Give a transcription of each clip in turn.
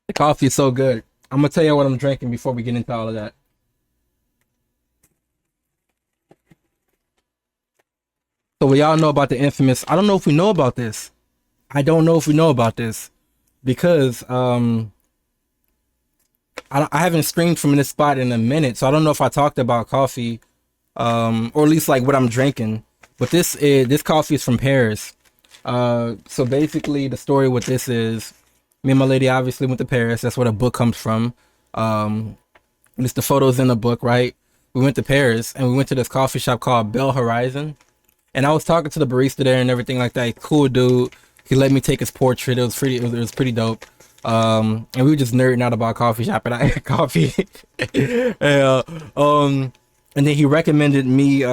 The coffee is so good. I'm gonna tell you what I'm drinking before we get into all of that. So we all know about the infamous. I don't know if we know about this. I don't know if we know about this because I haven't streamed from this spot in a minute, so I don't know if I talked about coffee, or at least like what I'm drinking. But this coffee is from Paris. So basically, the story with this is me and my lady obviously went to Paris. That's where the book comes from. Um, it's the photos in the book, right? We went to Paris and we went to this coffee shop called Bell Horizon. And I was talking to the barista there and everything like that. Cool dude. He let me take his portrait. It was pretty dope. And we were just nerding out about coffee shop and I had coffee. and, and then he recommended me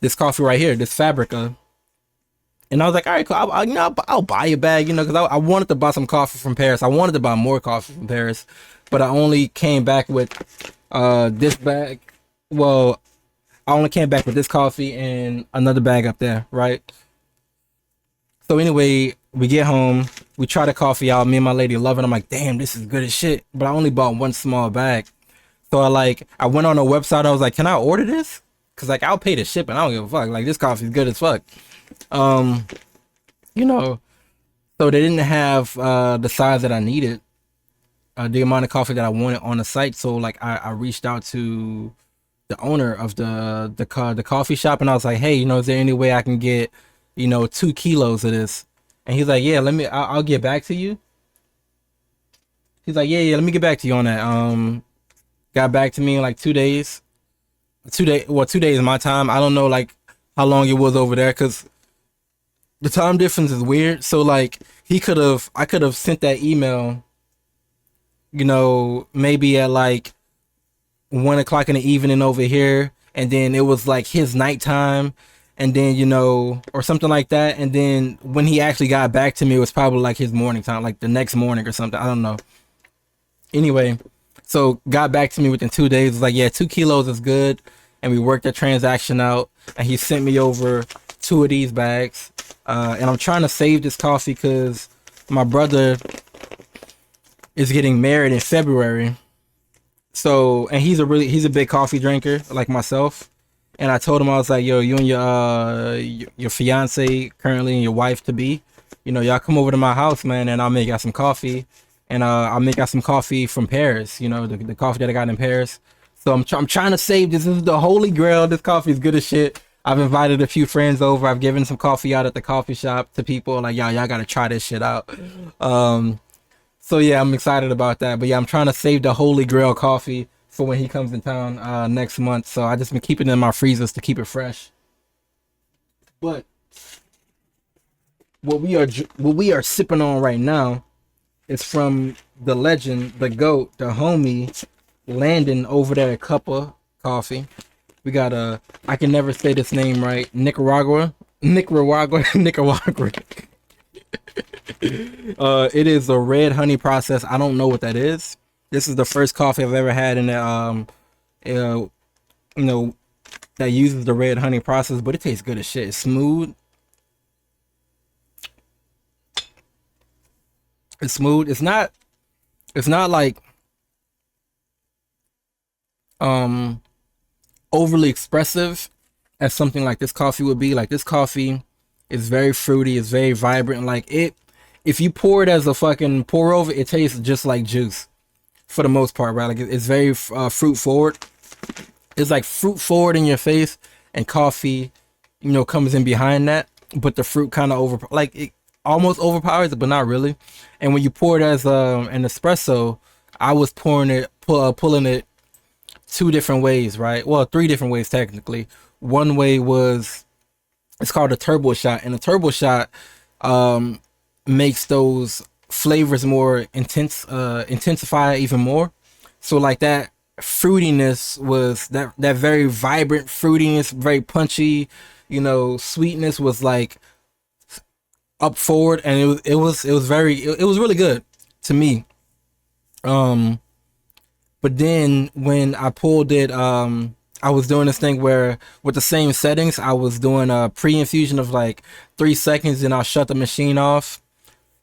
this coffee right here, this Fabrica. And I was like, all right, cool. I'll buy a bag, because I wanted to buy some coffee from Paris. I wanted to buy more coffee from Paris, but I only came back with this bag. Well, I only came back with this coffee and another bag up there, right? So anyway, we get home, we try the coffee out. Me and my lady love it. I'm like, damn, this is good as shit. But I only bought one small bag. So I went on a website. I was like, can I order this? Cause like I'll pay the shipping. I don't give a fuck. Like this coffee is good as fuck. Um, you know, so they didn't have the size that I needed, the amount of coffee that I wanted on the site. So like I reached out to the owner of the coffee shop and I was like, hey, is there any way I can get 2 kilos of this? And he's like, yeah, I'll get back to you. He's like, yeah, let me get back to you on that. Got back to me in like 2 days. 2 day, well, 2 days my time. I don't know like how long it was over there because the time difference is weird. So like I could have sent that email, maybe at like 1 o'clock in the evening over here, and then it was like his nighttime, and then or something like that. And then when he actually got back to me, it was probably like his morning time, like the next morning or something. I don't know. Anyway, so got back to me within 2 days. Was like, yeah, 2 kilos is good, and we worked that transaction out. And he sent me over two of these bags. And I'm trying to save this coffee because my brother is getting married in February. So, and he's a big coffee drinker like myself. And I told him, I was like, yo, you and your fiance currently and your wife to be, y'all come over to my house, man, and I'll make y'all some coffee. And I'll make y'all some coffee from Paris, the coffee that I got in Paris. So I'm trying to save this. This is the holy grail. This coffee is good as shit. I've invited a few friends over. I've given some coffee out at the coffee shop to people like, y'all gotta try this shit out. So yeah, I'm excited about that. But yeah, I'm trying to save the holy grail coffee for when he comes in town next month. So I just been keeping it in my freezers to keep it fresh. But what we are sipping on right now is from the legend, the goat, the homie, Landon over there at Cuppa Coffee. We got I can never say this name right. Nicaragua. It is a red honey process. I don't know what that is. This is the first coffee I've ever had in that you know that uses the red honey process, but it tastes good as shit. It's smooth. It's smooth. It's not like um overly expressive as something like this coffee would be. Like this coffee is very fruity, it's very vibrant. Like it if you pour it as a fucking pour over, it tastes just like juice for the most part, right? Like it's very fruit forward. It's like fruit forward in your face, and coffee, comes in behind that. But the fruit kind of like it almost overpowers it, but not really. And when you pour it as an espresso, I was pulling it two different ways, right? Well, three different ways technically. One way was it's called a turbo shot, and a turbo shot makes those flavors more intensify even more. So like that fruitiness was that very vibrant fruitiness, very punchy, sweetness was like up forward, and it was really good to me. Um, but then when I pulled it, I was doing this thing where with the same settings, I was doing a pre-infusion of like 3 seconds, and I'll shut the machine off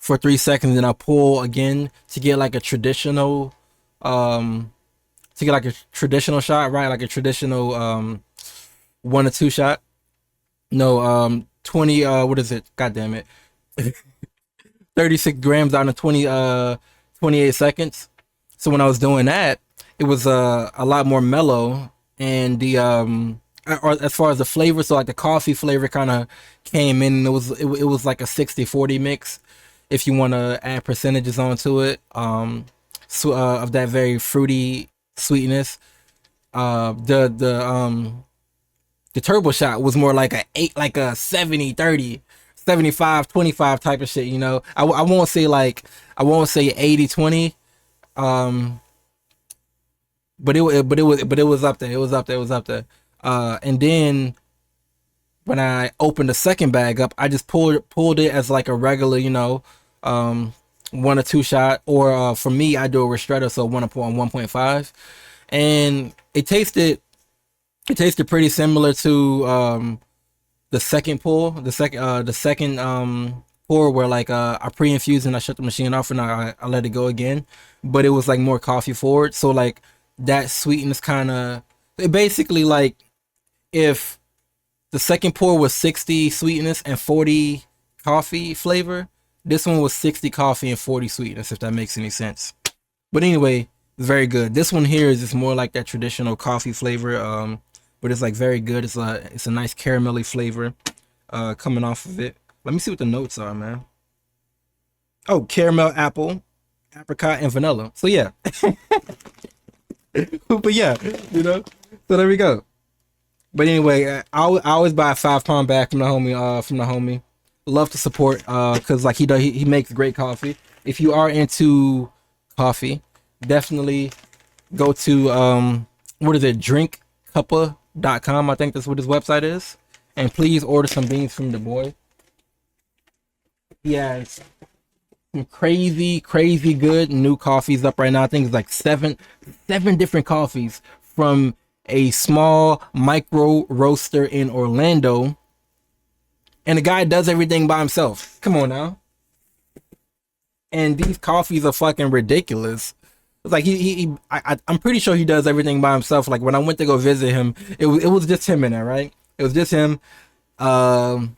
for 3 seconds, then I pull again to get like a traditional um shot, right? Like a traditional 1 or 2 shot. No, 20 what is it? God damn it. 36 grams down to 28 seconds. So when I was doing that, it was a lot more mellow, and the or as far as the flavor, so like the coffee flavor kind of came in, and it was like a 60-40 mix if you want to add percentages onto it, so of that very fruity sweetness. The turbo shot was more like a 8, like a 70-30, 75-25 type of shit, you know. I won't say like, I won't say 80-20, um but it was up there, it was up there. And then when I opened the second bag up, I just pulled it as like a regular, you know, um 1 or 2 shot, or for me I do a ristretto, so 1.5, and it tasted pretty similar to the second pull, the second pour, where like I pre-infused and I shut the machine off and I let it go again, but it was like more coffee forward. So like that sweetness kind of, it basically like, if the second pour was 60 sweetness and 40 coffee flavor, this one was 60 coffee and 40 sweetness, if that makes any sense. But anyway, very good. This one here is just more like that traditional coffee flavor, but it's like very good. It's a nice caramelly flavor coming off of it. Let me see what the notes are, man. Oh, caramel, apple, apricot, and vanilla. So yeah, but yeah, you know. So there we go. But anyway, I always buy a 5 pound bag from the homie. Love to support, cause like he makes great coffee. If you are into coffee, definitely go to what is it, drinkcuppa.com, I think that's what his website is, and please order some beans from the boy. He has some crazy good new coffees up right now. I think it's like seven different coffees from a small micro roaster in Orlando, and the guy does everything by himself. Come on now. And these coffees are fucking ridiculous. It's like I'm pretty sure he does everything by himself. Like when I went to go visit him, it was just him in there, right? It was just him, um,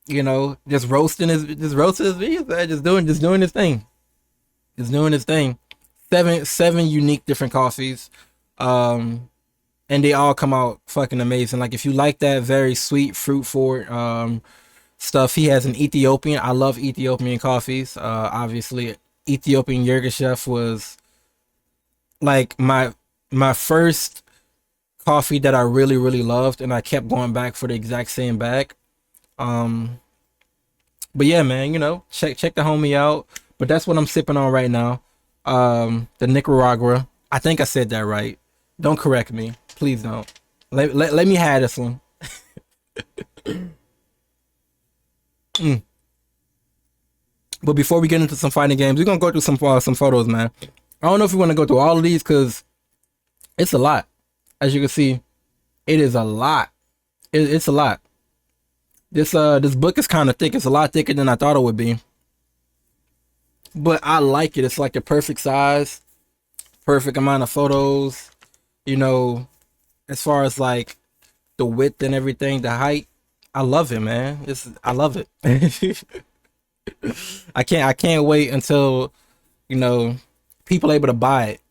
you know, just roasting his beans, man, just doing his thing, just doing his thing. Seven unique different coffees, um, and they all come out fucking amazing. Like if you like that very sweet fruit forward stuff, he has an Ethiopian. I love Ethiopian coffees. Obviously, Ethiopian Yirgacheffe was like my first coffee that I really loved, and I kept going back for the exact same bag. Um, but yeah, man, you know, check the homie out. But that's what I'm sipping on right now. The Nicaragua. I think I said that right. Don't correct me, please don't. Let me have this one. Mm. But before we get into some fighting games, we're gonna go through some photos, man. I don't know if we want to go through all of these because it's a lot. As you can see, it is a lot. It's a lot. This book is kind of thick. It's a lot thicker than I thought it would be. But I like it. It's like the perfect size, perfect amount of photos. You know, as far as like the width and everything, the height, I love it, man. I love it. I can't wait until, you know, people able to buy it.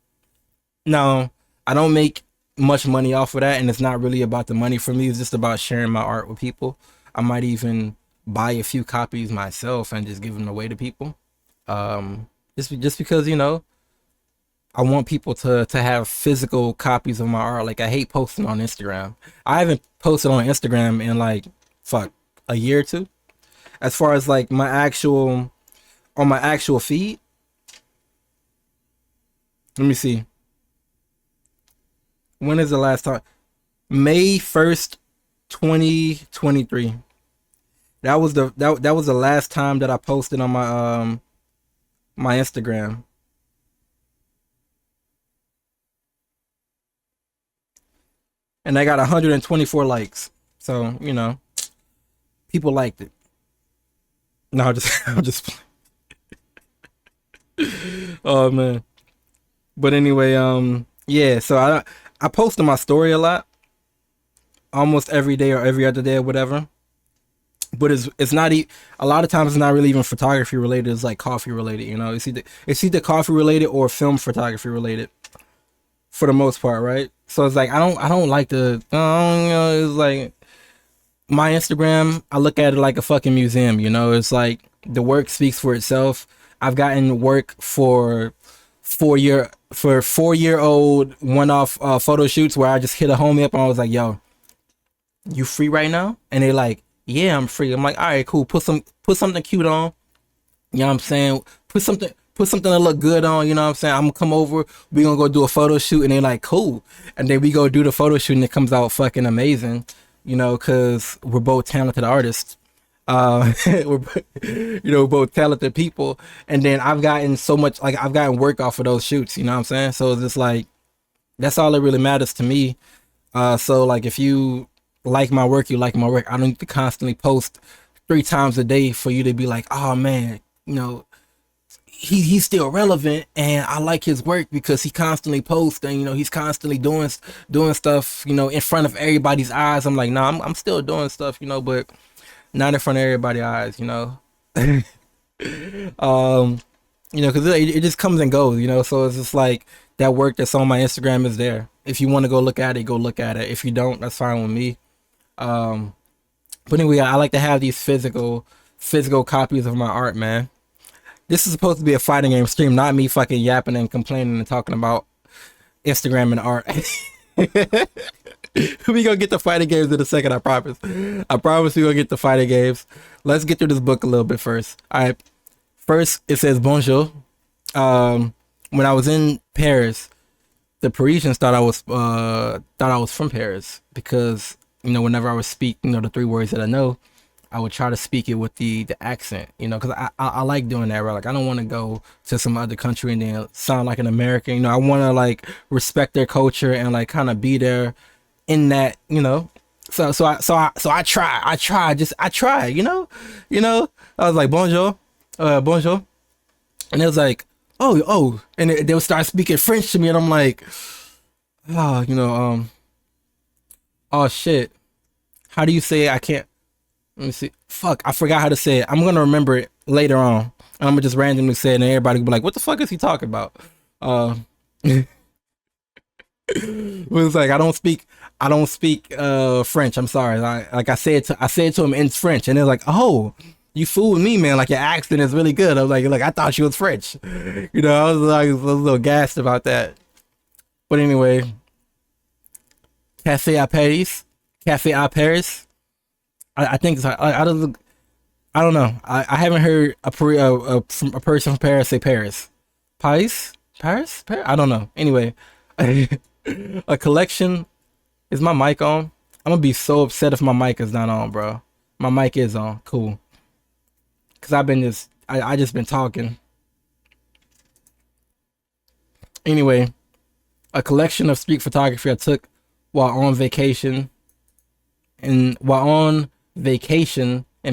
Now, I don't make much money off of that, and it's not really about the money for me. It's just about sharing my art with people. I might even buy a few copies myself and just give them away to people. Just because, you know, I want people to have physical copies of my art. Like I hate posting on Instagram. I haven't posted on Instagram in like fuck a year or two. As far as like my actual feed, let me see. When is the last time? May 1st, 2023. That was the last time that I posted on my Instagram. And I got 124 likes. So, you know, people liked it. No, I'm just I'm just Oh man. But anyway, yeah, so I post on my story a lot, almost every day or every other day or whatever. But it's not a lot of times it's not really even photography related. It's like coffee related. You know, it's either coffee related or film photography related for the most part, right? So it's like I don't like the you know, it's like my Instagram. I look at it like a fucking museum. You know, it's like the work speaks for itself. I've gotten work for 4-year old one off photo shoots where I just hit a homie up and I was like, yo, you free right now? And they like, yeah, I'm free. I'm like, all right, cool. Put something cute on. You know what I'm saying? Put something that look good on. You know what I'm saying? I'm gonna come over. We gonna go do a photo shoot, and they're like, cool. And then we go do the photo shoot, and it comes out fucking amazing. You know, cause we're both talented artists. We're both talented people. And then I've gotten so much, like I've gotten work off of those shoots. You know what I'm saying? So it's just like that's all that really matters to me. So like if you like my work, you like my work. I don't need to constantly post 3 times a day for you to be like, oh man, you know, he's still relevant and I like his work because he constantly posts and you know he's constantly doing stuff, you know, in front of everybody's eyes. I'm like, nah, I'm still doing stuff, you know, but not in front of everybody's eyes, you know. um you know, because it just comes and goes, you know. So it's just like that work that's on my Instagram is there. If you want to go look at it, go look at it. If you don't, that's fine with me. Um, but anyway, I like to have these physical copies of my art, man. This is supposed to be a fighting game stream, not me fucking yapping and complaining and talking about Instagram and art. We gonna get the fighting games in a second, I promise. I promise we gonna get the fighting games. Let's get through this book a little bit first. All right. First, it says bonjour. When I was in Paris, the Parisians thought I was from Paris because you know whenever I would speak, you know, the 3 words that I know, I would try to speak it with the accent, you know, because I like doing that, right? Like I don't want to go to some other country and then sound like an American, you know. I want to like respect their culture and like kind of be there in that, you know. So I try, you know. I was like bonjour, bonjour, and it was like oh, and they would start speaking French to me, and I'm like, oh, you know, oh shit, how do you say it? I can't. Let me see. Fuck, I forgot how to say it. I'm gonna remember it later on. I'm gonna just randomly say it, and everybody will be like, "What the fuck is he talking about?" Uh, it was like I don't speak French. I'm sorry. I said to him in French, and they're like, "Oh, you fool with me, man. Like your accent is really good." I was like, I thought you was French. You know, I was a little gassed about that. But anyway, Cafe à Paris, Cafe à Paris. I think it's I don't know. I haven't heard a person from Paris say Paris. Paris? I don't know. Anyway, a collection. Is my mic on? I'm gonna be so upset if my mic is not on, bro. My mic is on. Cool. Cause I just been talking. Anyway, a collection of street photography I took while on vacation in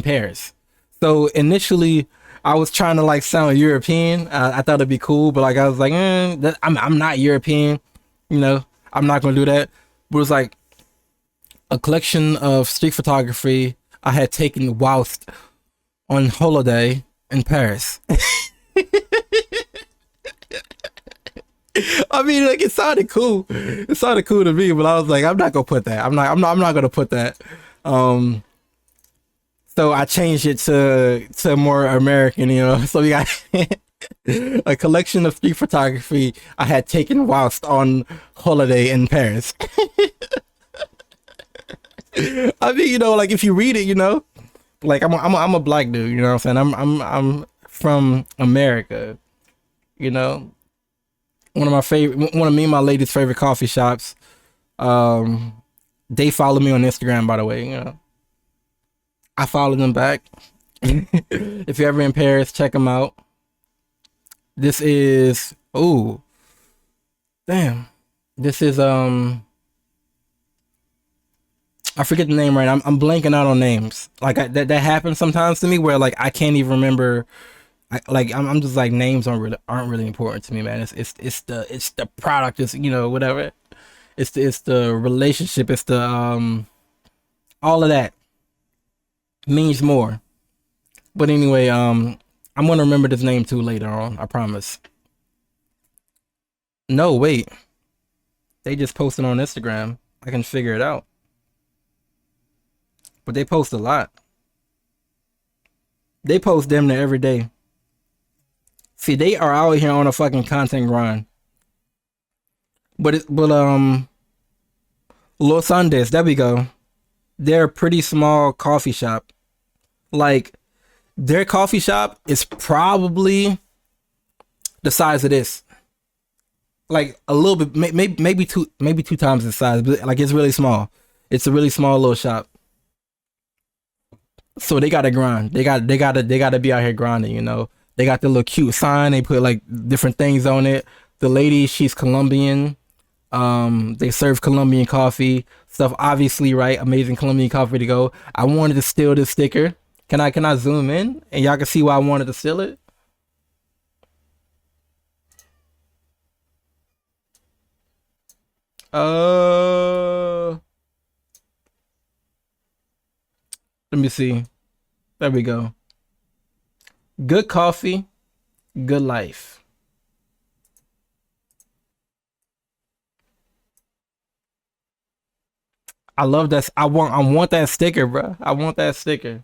Paris. So initially, I was trying to like sound European. I thought it'd be cool, but like I was like, I'm not European. You know, I'm not gonna do that. But it was like a collection of street photography I had taken whilst on holiday in Paris. I mean, like it sounded cool. It sounded cool to me, but I was like, I'm not gonna put that. I'm not gonna put that. Um, so I changed it to more American, you know. So we got a collection of street photography I had taken whilst on holiday in Paris. I mean, you know, like if you read it, you know, like I'm a black dude, you know what I'm saying? I'm from America, you know. One of me and my lady's favorite coffee shops. They follow me on Instagram, by the way. You know, I follow them back. If you're ever in Paris, check them out. This is damn. This is I forget the name right. I'm blanking out on names. Like that happens sometimes to me where like I can't even remember I'm just like names aren't really important to me, man. It's the product, it's whatever. It's the relationship, it's the all of that means more. But anyway, I'm gonna remember this name too later on. I promise. No, wait. They just posted on Instagram. I can figure it out. But they post a lot. They post damn near every day. See, they are out here on a fucking content grind. But Los Andes, there we go. They're a pretty small coffee shop. Like their coffee shop is probably the size of this. Like a little bit, maybe two times the size, but like it's really small. It's a really small little shop. So they gotta grind. They gotta be out here grinding. They got the little cute sign. They put like different things on it. The lady, she's Colombian. They serve Colombian coffee stuff. Obviously, right? Amazing Colombian coffee to go. I wanted to steal this sticker. Can I zoom in and y'all can see why I wanted to steal it? Uh, Let me see. There we go. Good coffee, good life. I love that. I want that sticker, bro. I want that sticker.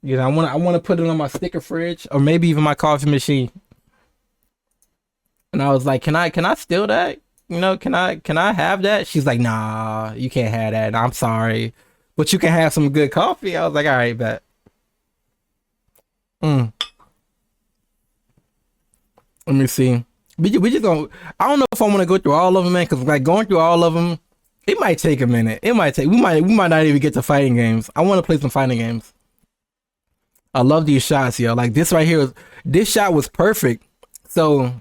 I want to put it on my sticker fridge or maybe even my coffee machine. And I was like, can I steal that? Can I have that? She's like, nah, you can't have that. I'm sorry, but you can have some good coffee. I was like, all right, bet. Mm, Let me see. We just gonna. I don't know if I want to go through all of them, man. Because like going through all of them, it might take a minute. It might take. We might not even get to fighting games. I want to play some fighting games. I love these shots, yo. Like this right here. This shot was perfect. So,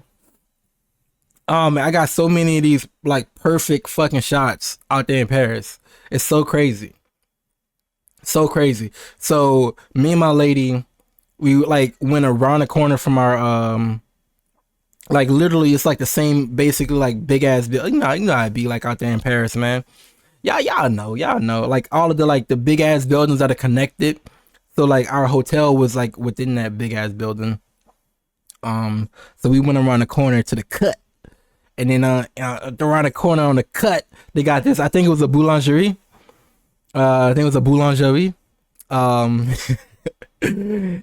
I got so many of these like perfect fucking shots out there in Paris. It's so crazy, so crazy. So me and my lady, we like went around the corner from our like literally it's like the same basically like big ass building. You know how it be like out there in Paris, man. Y'all know like all of the like the big ass buildings that are connected. So like our hotel was like within that big ass building. So we went around the corner to the cut, and then around the corner on the cut they got this. I think it was a boulangerie. I think it was a boulangerie. Um,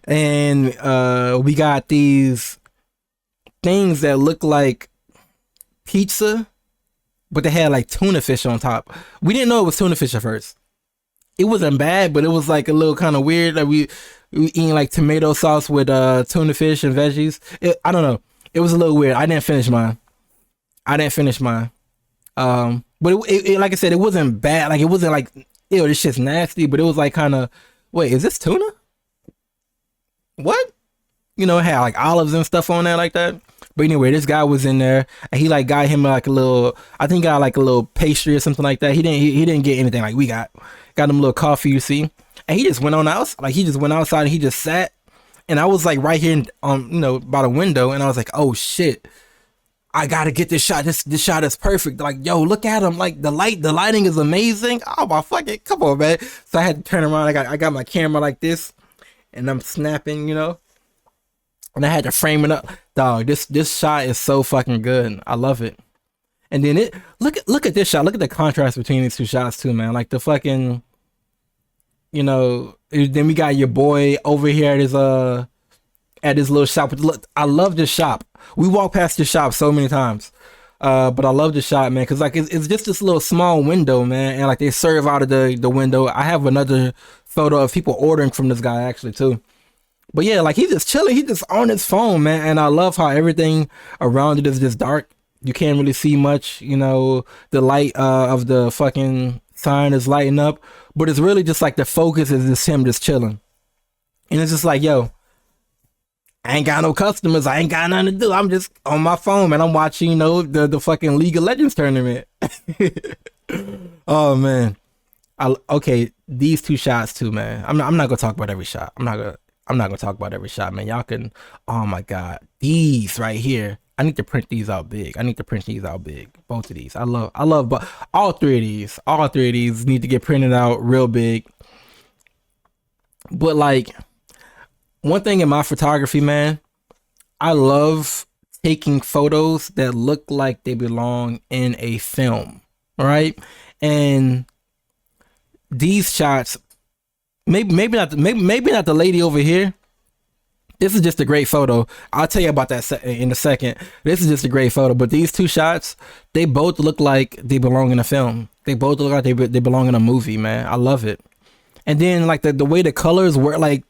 and we got these things that look like pizza, but they had like tuna fish on top. We didn't know it was tuna fish at first. It wasn't bad, but it was like a little kind of weird. Like we eating like tomato sauce with tuna fish and veggies. I don't know. It was a little weird. I didn't finish mine. I didn't finish mine. But like I said, it wasn't bad. Like it wasn't like ew, this shit's nasty. But it was like kind of wait, is this tuna? What? It had like olives and stuff on there like that. But anyway, this guy was in there and he like got him like a little. I think got like a little pastry or something like that. He didn't get anything like we got him a little coffee, you see. And he just went on out, like he just went outside and he just sat. And I was like right here, by the window, and I was like, oh shit, I gotta get this shot. This shot is perfect. Like, yo, look at him. Like the lighting is amazing. Oh my fucking, come on, man. So I had to turn around. I got my camera like this, and I'm snapping, and I had to frame it up. Dog, this shot is so fucking good. I love it. And then look at this shot. Look at the contrast between these two shots too, man. Like the fucking, then we got your boy over here at his little shop. Look, I love this shop. We walked past this shop so many times. But I love this shop, man, because like it's just this little small window, man, and like they serve out of the window. I have another photo of people ordering from this guy actually too. But yeah, like he's just chilling. He's just on his phone, man, and I love how everything around it is just dark. You can't really see much, the light of the fucking sign is lighting up, but it's really just like the focus is just him just chilling, and it's just like, yo, I ain't got no customers. I ain't got nothing to do. I'm just on my phone, man. I'm watching, the fucking League of Legends tournament. Oh man, okay, these two shots too, man. I'm not gonna talk about every shot. I'm not gonna. I'm not gonna talk about every shot, man. Y'all can. Oh my god, these right here. I need to print these out big. I need to print these out big. Both of these. I love, but all three of these. All three of these need to get printed out real big. But like one thing in my photography, man, I love taking photos that look like they belong in a film, right? And these shots, maybe not, maybe not the lady over here. This is just a great photo. I'll tell you about that in a second. This is just a great photo. But these two shots, they both look like they belong in a film. They both look like they belong in a movie, man. I love it. And then like the way the colors were, like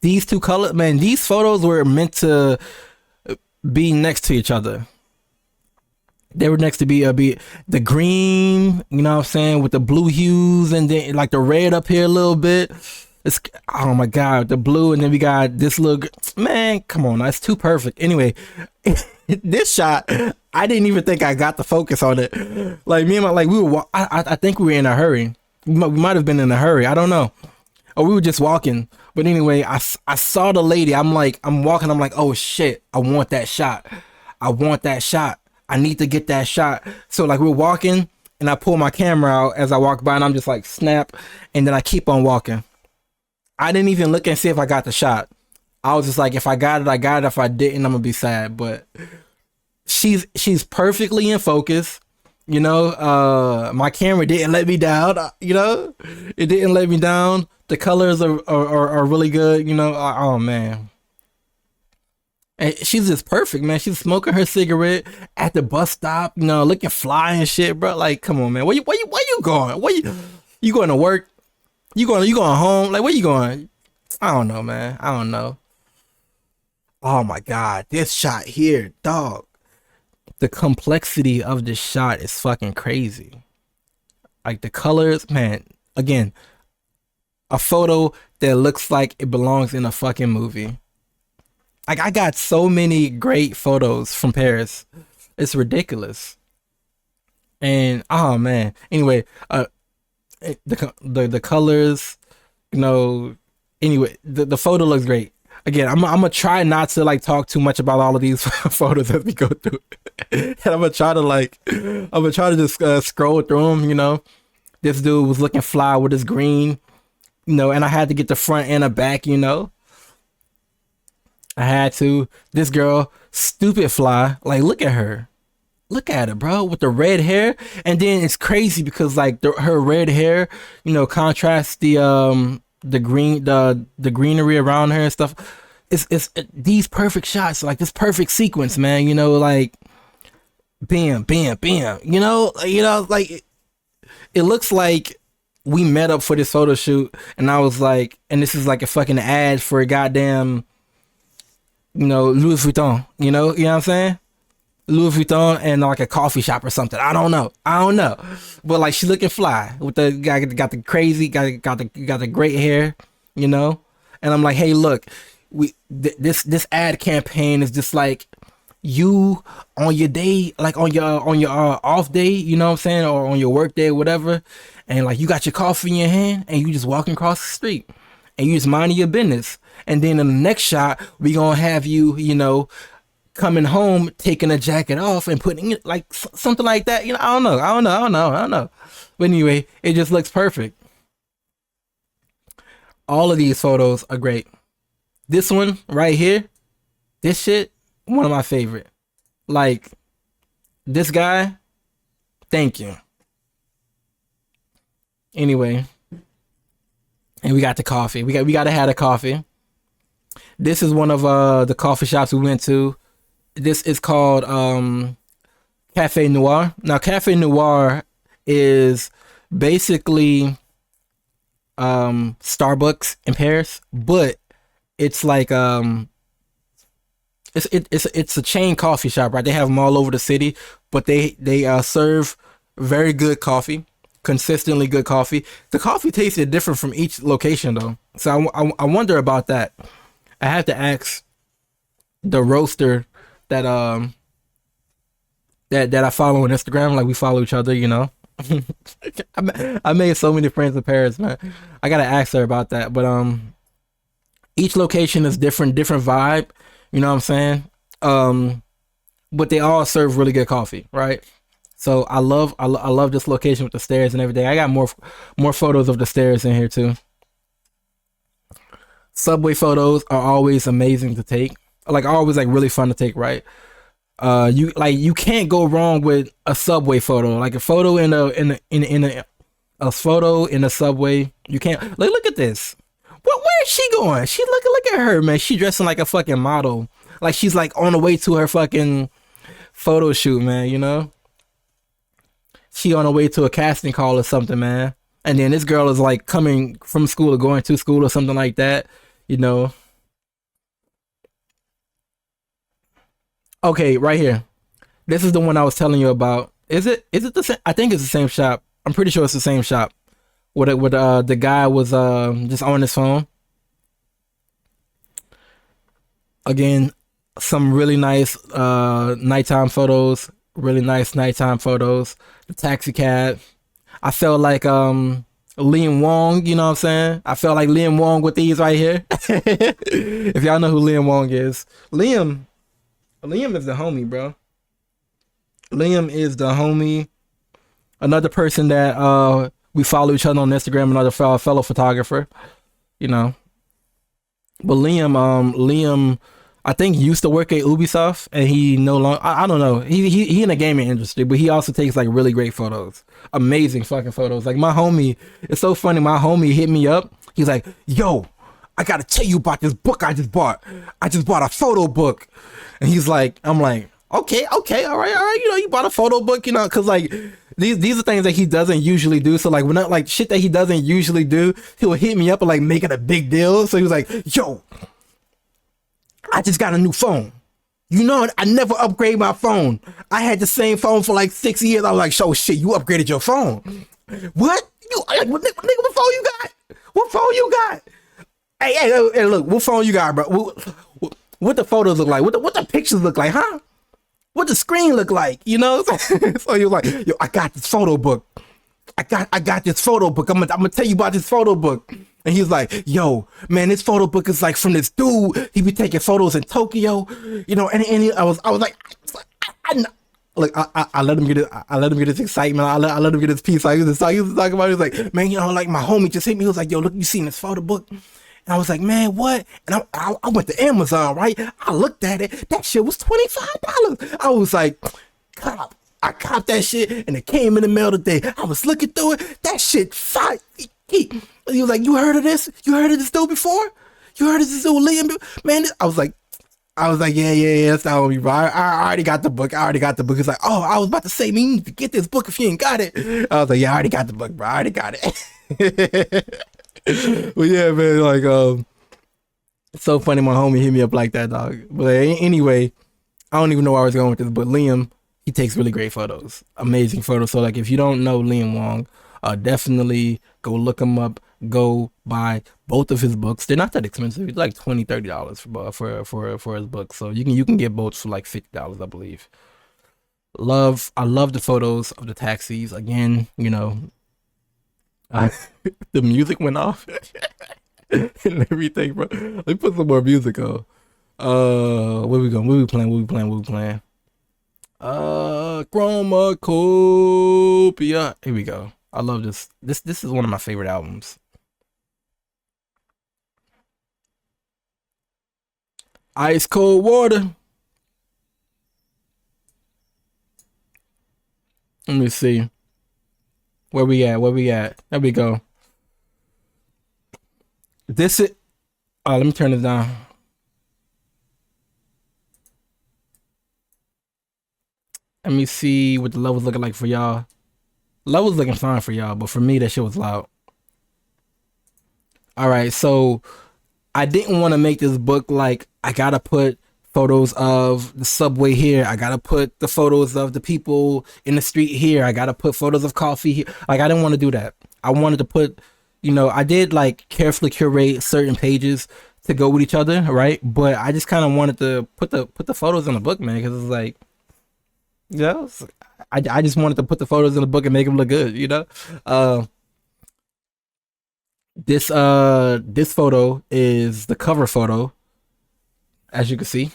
these two colors, man, these photos were meant to be next to each other. They were next to be the green, you know what I'm saying, with the blue hues, and then like the red up here a little bit. It's, oh my god, the blue, and then we got this little, man, come on, that's too perfect. Anyway, this shot, I didn't even think I got the focus on it. Like me and my, like we were, I think we were in a hurry. We might have been in a hurry. I don't know. Or we were just walking. But anyway, I saw the lady. I'm walking. I'm like, oh shit, I want that shot. I want that shot. I need to get that shot. So like we're walking, and I pull my camera out as I walk by, and I'm just like snap, and then I keep on walking. I didn't even look and see if I got the shot. I was just like, if I got it, I got it. If I didn't, I'm gonna be sad. But she's perfectly in focus. You know, my camera didn't let me down. You know, it didn't let me down. The colors are really good. You know, oh man. And she's just perfect, man. She's smoking her cigarette at the bus stop, you know, looking fly and shit, bro. Like, come on, man. Where you going? You going to work? You going home? Like, where you going? I don't know, man. I don't know. Oh my god, this shot here, dog. The complexity of this shot is fucking crazy. Like the colors, man. Again, a photo that looks like it belongs in a fucking movie. Like I got so many great photos from Paris. It's ridiculous. And oh man. Anyway, the colors, you know. Anyway, the photo looks great. Again, I'm gonna try not to like talk too much about all of these photos as we go through, and I'm gonna try to just scroll through them. You know, this dude was looking fly with his green, you know, and I had to get the front and the back. You know, I had to. This girl, stupid fly. Like, look at her. Look at it, bro, with the red hair. And then it's crazy because like her red hair, you know, contrasts the greenery around her and stuff. It's these perfect shots, like this perfect sequence, man. You know, like bam, bam, bam. You know, like it looks like we met up for this photo shoot, and I was like, and this is like a fucking ad for a goddamn, you know, Louis Vuitton. You know what I'm saying? Louis Vuitton and like a coffee shop or something. I don't know. But like she looking fly with the guy, got the crazy, got the great hair, you know. And I'm like, hey, look, this ad campaign is just like you on your day, like on your off day, you know what I'm saying, or on your work day or whatever, and like you got your coffee in your hand and you just walking across the street and you just minding your business. And then in the next shot, we gonna have you, you know, coming home, taking a jacket off and putting it like something like that. You know, I don't know. But anyway, it just looks perfect. All of these photos are great. This one right here, this shit, one of my favorite. Like this guy, thank you. Anyway, and we got the coffee. We got to have a coffee. This is one of the coffee shops we went to. This is called Cafe Noir. Now, Cafe Noir is basically Starbucks in Paris, but it's like it's a chain coffee shop, right? They have them all over the city, but they serve very good coffee, consistently good coffee. The coffee tasted different from each location though, so I wonder about that. I have to ask the roaster that I follow on Instagram. Like we follow each other, you know. I made so many friends in Paris, man. I gotta ask her about that. But Each location is different, different vibe. You know what I'm saying? Um, but they all serve really good coffee, right? So I love this location with the stairs and everything. I got more photos of the stairs in here too. Subway photos are always amazing to take. Like always like really fun to take, right? You can't go wrong with a subway photo. Like a photo a photo in a subway. You can't look at this. Where is she going? She look at her, man. She dressing like a fucking model. Like she's like on the way to her fucking photo shoot, man, you know? She on her way to a casting call or something, man. And then this girl is like coming from school or going to school or something like that, you know. Okay, right here. This is the one I was telling you about. Is it the same? I think it's the same shop. I'm pretty sure it's the same shop. The guy was just on his phone. Again, some really nice nighttime photos. Really nice nighttime photos. The taxi cab. I felt like Liam Wong, you know what I'm saying? I felt like Liam Wong with these right here. If y'all know who Liam Wong is. Liam is the homie, bro. Liam is the homie. Another person that we follow each other on Instagram, another fellow photographer, you know. But Liam, I think used to work at Ubisoft, and he no longer. I don't know. He in the gaming industry, but he also takes like really great photos, amazing fucking photos. Like my homie, it's so funny. My homie hit me up. He's like, "Yo, I gotta tell you about this book I just bought. I just bought a photo book," and he's like, "I'm like, okay, all right, all right. You know, you bought a photo book, you know, because like." These are things that he doesn't usually do. So like when not like shit that he doesn't usually do, he'll hit me up and like make it a big deal. So he was like, "Yo, I just got a new phone. You know, I never upgrade my phone. I had the same phone for like 6 years." I was like, "So shit, you upgraded your phone? What? You like nigga, what phone you got? What phone you got? Hey, look, what phone you got, bro? What the photos look like? What the pictures look like, huh? What the screen look like, you know?" So he was like, "Yo, I got this photo book. I got this photo book. I'm gonna tell you about this photo book." And he's like, "Yo, man, this photo book is like from this dude. He be taking photos in Tokyo, you know." I was like, look, I let him get it. I let him get his excitement. I let him get his peace. He was talking about. He was like, "Man, you know, like my homie just hit me. He was like, 'Yo, look, you seen this photo book?'" And I was like, "Man, what?" And I went to Amazon, right? I looked at it. That shit was $25. I was like, "Cop." I copped that shit and it came in the mail today. I was looking through it. That shit fire. He was like, "You heard of this? You heard of this dude before? You heard of this dude Liam?" Man, I was like, yeah, that's not what we bro. I already got the book. I already got the book. It's like, "Oh, I was about to say, man, you need to get this book if you ain't got it." I was like, "Yeah, I already got the book, bro. I already got it." Well, yeah, man, like, it's so funny my homie hit me up like that, dog. But anyway, I don't even know where I was going with this, but Liam, he takes really great photos, amazing photos. So like, if you don't know Liam Wong, definitely go look him up. Go buy both of his books. They're not that expensive. It's like $20-$30 for his book. So you can get both for like $50, I believe. I love the photos of the taxis. Again, you know, the music went off and everything, bro. Let me put some more music on. Where we going? What we playing? What we playing? What we playing? Chromacopia. Here we go. I love this. This is one of my favorite albums. Ice cold water. Let me see. Where we at? Where we at? There we go. This is. Let me turn this down. Let me see what the levels looking like for y'all. Levels looking fine for y'all, but for me, that shit was loud. All right, so I didn't want to make this book like I gotta put photos of the subway here. I gotta put the photos of the people in the street here. I gotta put photos of coffee here. Like I didn't want to do that. I wanted to put, you know, I did like carefully curate certain pages to go with each other, right? But I just kind of wanted to put the photos in the book, man, because it's like, yeah, I just wanted to put the photos in the book and make them look good, you know. Uh, This photo is the cover photo, as you can see.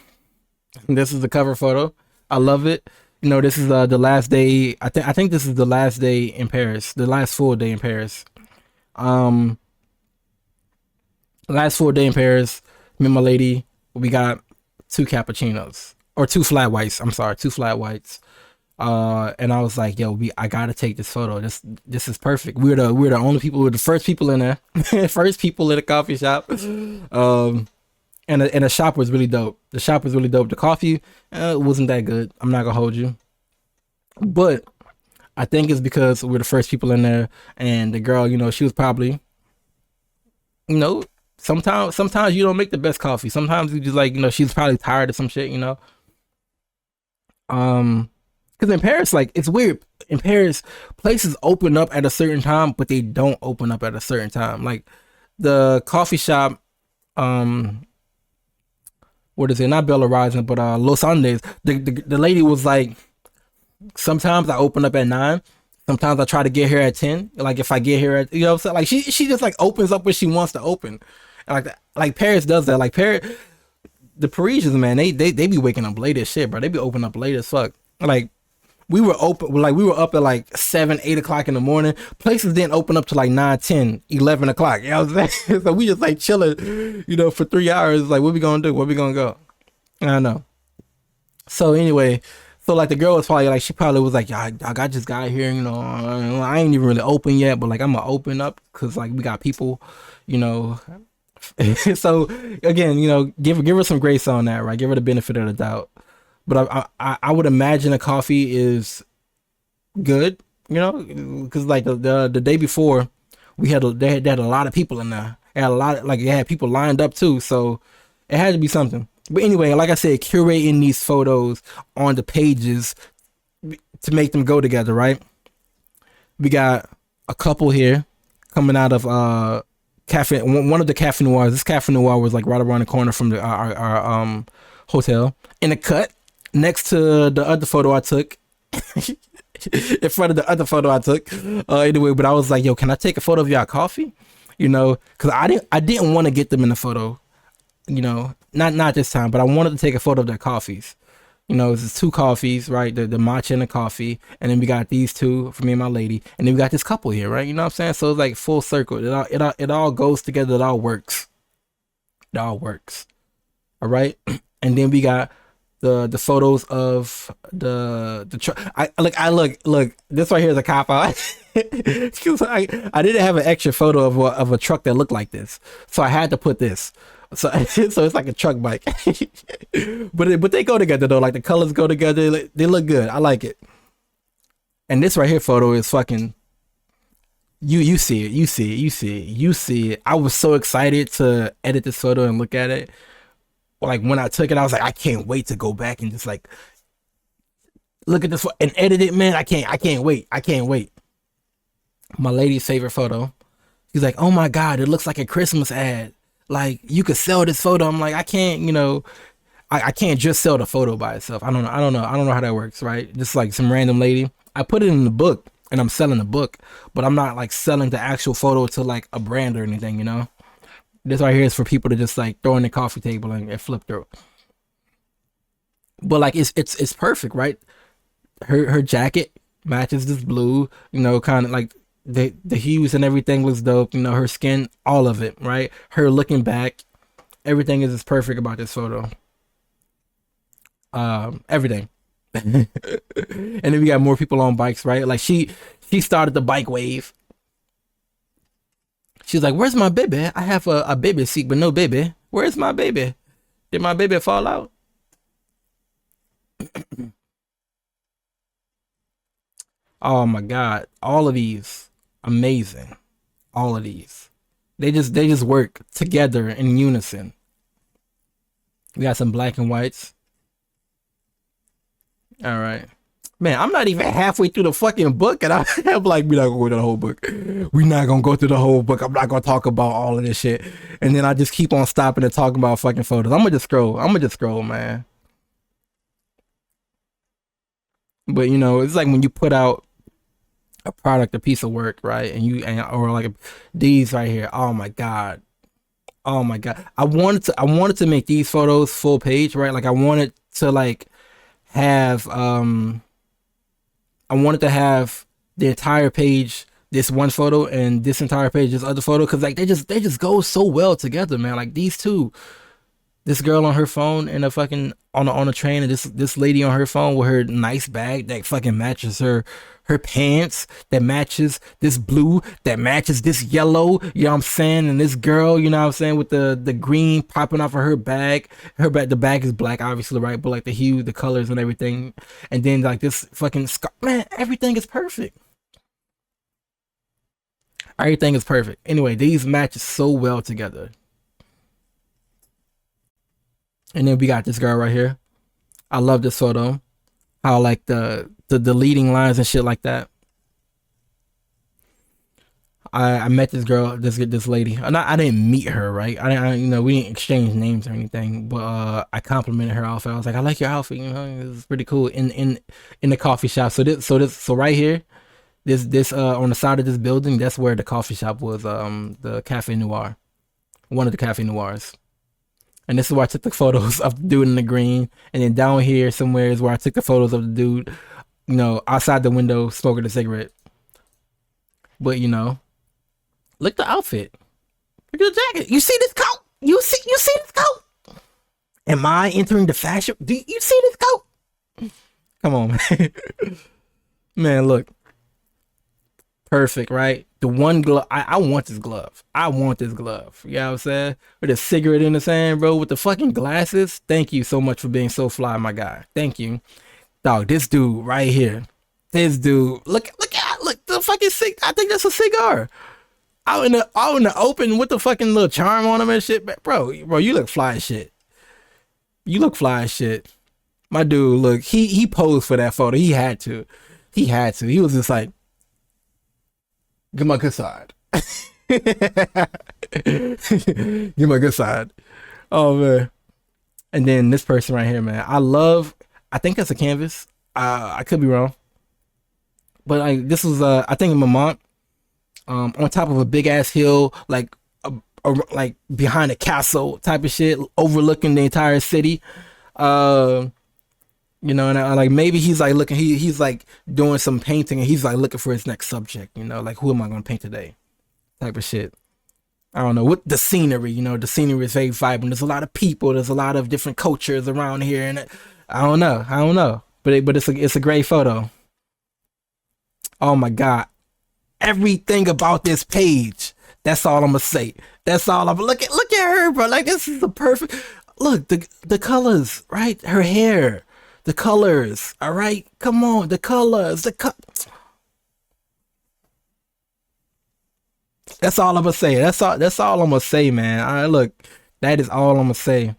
This is the cover photo. I love it. You know, this is the last day. I think this is the last day in Paris, the last full day in Paris. Um, last full day in Paris. Me and my lady, we got two cappuccinos or two flat whites. I'm sorry, two flat whites. And I was like, yo, I gotta take this photo. This is perfect. We're the only people. We're the first people in there, first people in the coffee shop. And the shop was really dope. The shop was really dope. The coffee wasn't that good. I'm not gonna hold you, but I think it's because we're the first people in there, and the girl, she was probably, you know, sometimes you don't make the best coffee. Sometimes you just like, she's probably tired of some shit. Um, because in Paris, like it's weird. In Paris, places open up at a certain time, but they don't open up at a certain time. Like the coffee shop, um, what is it? Not Bella Horizon, but Los Andes. The lady was like, sometimes I open up at 9. Sometimes I try to get here at 10. Like if I get here at, what I'm saying? Like she just like opens up when she wants to open. And like Paris does that. Like Paris, the Parisians, man, they be waking up late as shit, bro. They be opening up late as fuck. Like we were up at like 7, 8 o'clock in the morning. Places didn't open up to like 9, 10, 11 o'clock. You know what I'm saying? So we just like chilling, for 3 hours. Like, what we gonna do? Where we gonna go? I know. So anyway, so like the girl was probably like, she probably was like, yeah, I got this guy here, I ain't even really open yet, but like I'm gonna open up because like we got people, you know. So again, give her some grace on that, right? Give her the benefit of the doubt. But I would imagine a coffee is good, because like the day before, they had a lot of people in there. They had a lot like they had people lined up too, so it had to be something. But anyway, like I said, curating these photos on the pages to make them go together, right? We got a couple here coming out of cafe, one of the Cafe Noirs. This Cafe Noir was like right around the corner from our hotel, in the cut next to the other photo I took. In front of the other photo I took. Anyway, but I was like, yo, can I take a photo of y'all coffee? Because I didn't want to get them in the photo. Not this time, but I wanted to take a photo of their coffees. It's two coffees, right? The matcha and the coffee, and then we got these two for me and my lady, and then we got this couple here, right? You know what I'm saying? So it's like full circle. It all goes together. It all works. It all works. All right, and then we got the photos of the truck. I look this right here is a cop out. 'Cause I didn't have an extra photo of a truck that looked like this, so I had to put this. So so it's like a truck bike. But they go together though. Like the colors go together. They look good. I like it. And this right here photo is fucking. You see it. You see it. You see it. You see it. I was so excited to edit this photo and look at it. Like when I took it, I was like, I can't wait to go back and just like look at this and edit it, man. I can't wait. I can't wait. My lady's favorite photo. She's like, oh my God, it looks like a Christmas ad. Like you could sell this photo. I'm like, I can't, I can't just sell the photo by itself. I don't know how that works, right? Just like some random lady. I put it in the book and I'm selling the book, but I'm not like selling the actual photo to like a brand or anything. This right here is for people to just like throw in the coffee table and flip through. But like it's perfect, right? Her jacket matches this blue, kind of like the hues and everything looks dope. Her skin, all of it, right? Her looking back, everything is just perfect about this photo. Everything. And then we got more people on bikes, right? Like she started the bike wave. She's like, "Where's my baby? I have a baby seat, but no baby. Where's my baby? Did my baby fall out?" Oh my God. All of these. Amazing. All of these. They just work together in unison. We got some black and whites. All right. Man, I'm not even halfway through the fucking book, and I'm like, we're not gonna go through the whole book. We're not gonna go through the whole book. I'm not gonna talk about all of this shit. And then I just keep on stopping and talking about fucking photos. I'm gonna just scroll. I'm gonna just scroll, man. But it's like when you put out a product, a piece of work, right? Or like these right here. Oh my god. Oh my god. I wanted to make these photos full page, right? Like I wanted to like have I wanted to have the entire page this one photo and this entire page this other photo, because like they just go so well together, man. Like these two, this girl on her phone and a fucking on a train, and this lady on her phone with her nice bag that fucking matches her pants, that matches this blue, that matches this yellow, you know what I'm saying? And this girl, you know what I'm saying, with the green popping off of her bag. The bag is black, obviously, right? But like the hue, the colors and everything. And then like this fucking man, everything is perfect. Everything is perfect. Anyway, these match so well together. And then we got this girl right here. I love this photo. How like the deleting lines and shit like that. I met this girl, this lady, and I didn't meet her, right? You know, we didn't exchange names or anything, but I complimented her outfit. I was like, I like your outfit, you know, it's pretty cool in the coffee shop. So right here, this on the side of this building, that's where the coffee shop was, the Cafe Noir, one of the Cafe Noirs. And this is where I took the photos of the dude in the green, and then down here somewhere is where I took the photos of the dude, you know, outside the window smoking a cigarette. But you know, look at the outfit. Look at the jacket. You see this coat? You see this coat? Am I entering the fashion? Do you see this coat? Come on, man. Man, look. Perfect, right? The one glove. I want this glove. I want this glove. You know what I'm saying? With a cigarette in his hand, bro, with the fucking glasses. Thank you so much for being so fly, my guy. Thank you. Dog, this dude right here. This dude. Look the fucking I think that's a cigar. Out in the open with the fucking little charm on him and shit. Bro, you look fly as shit. You look fly as shit. My dude, look, he posed for that photo. He had to. He had to. He was just like, get my good side. Get my good side. Oh man. And then this person right here, man. I think that's a canvas. I could be wrong. But like this was I think in Vermont, on top of a big ass hill, like behind a castle type of shit, overlooking the entire city. You know, and like maybe he's like looking, he's like doing some painting, and he's like looking for his next subject. You know, like who am I gonna paint today? Type of shit. I don't know. With the scenery, you know, the scenery is very vibrant. There's a lot of people. There's a lot of different cultures around here, and I don't know. I don't know. But it's a great photo. Oh my god, everything about this page. That's all I'm gonna say. That's all I'm look at her, bro. Like this is the perfect look. The colors, right? Her hair, the colors. All right, come on, the colors, That's all I'm gonna say. That's all I'm gonna say, man. All right, look, that is all I'm gonna say.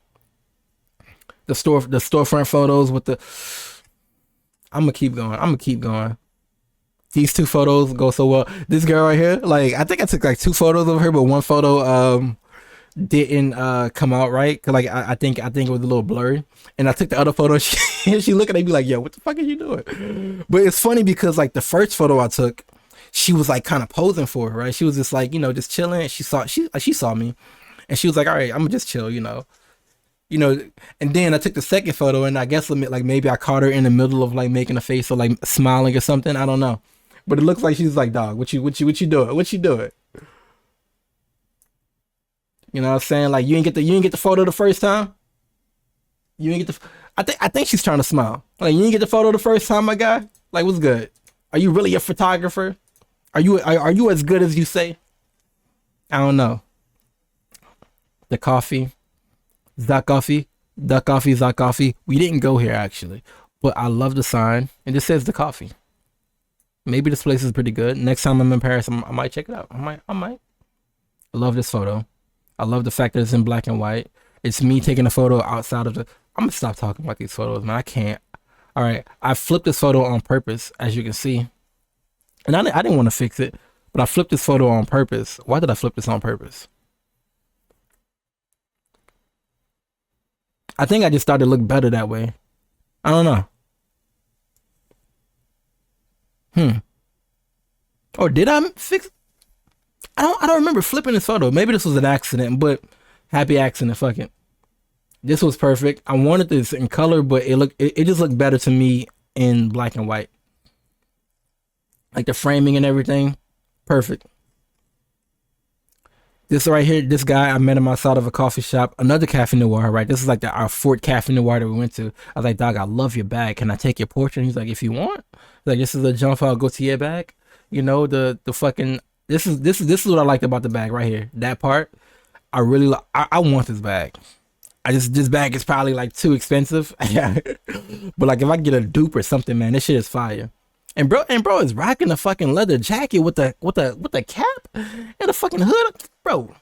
The storefront photos with the. I'm gonna keep going. I'm gonna keep going. These two photos go so well. This girl right here, like I think I took like two photos of her, but one photo didn't come out right. Cause like I think it was a little blurry. And I took the other photo. She looking at me like, yo, what the fuck are you doing? But it's funny because like the first photo I took, she was like kind of posing for her, right? She was just like, you know, just chilling. She saw me, and she was like, all right, I'm gonna just chill, you know. And then I took the second photo, and I guess like maybe I caught her in the middle of like making a face or like smiling or something. I don't know, but it looks like she's like, dog, what you doing? What you doing? You know what I'm saying? Like you ain't get the photo the first time. You ain't get the. I think she's trying to smile. Like you ain't get the photo the first time, my guy. Like what's good? Are you really a photographer? Are you as good as you say? I don't know. The coffee, the coffee. We didn't go here actually, but I love the sign. It just says the coffee. Maybe this place is pretty good. Next time I'm in Paris, I might check it out. I might. I love this photo. I love the fact that it's in black and white. It's me taking a photo outside of the. I'm gonna stop talking about these photos, man. I can't. All right, I flipped this photo on purpose, as you can see, and I didn't want to fix it, but I flipped this photo on purpose. Why did I flip this on purpose? I think I just started to look better that way. I don't know. Hmm. Or did I fix? I don't remember flipping this photo. Maybe this was an accident, but happy accident. Fuck it. This was perfect. I wanted this in color, but it just looked better to me in black and white. Like the framing and everything, perfect. This right here, this guy, I met him outside of a coffee shop, another Cafe Noir, right? This is like our fourth Cafe Noir that we went to. I was like, dog, I love your bag. Can I take your portrait? And he's like, if you want. Like, this is a Jean-Paul Gaultier bag. You know, the fucking, this is what I liked about the bag right here. That part, I really, I want this bag. This bag is probably like too expensive. But like if I get a dupe or something, man, this shit is fire. And bro is rocking the fucking leather jacket with the cap and the fucking hood, bro.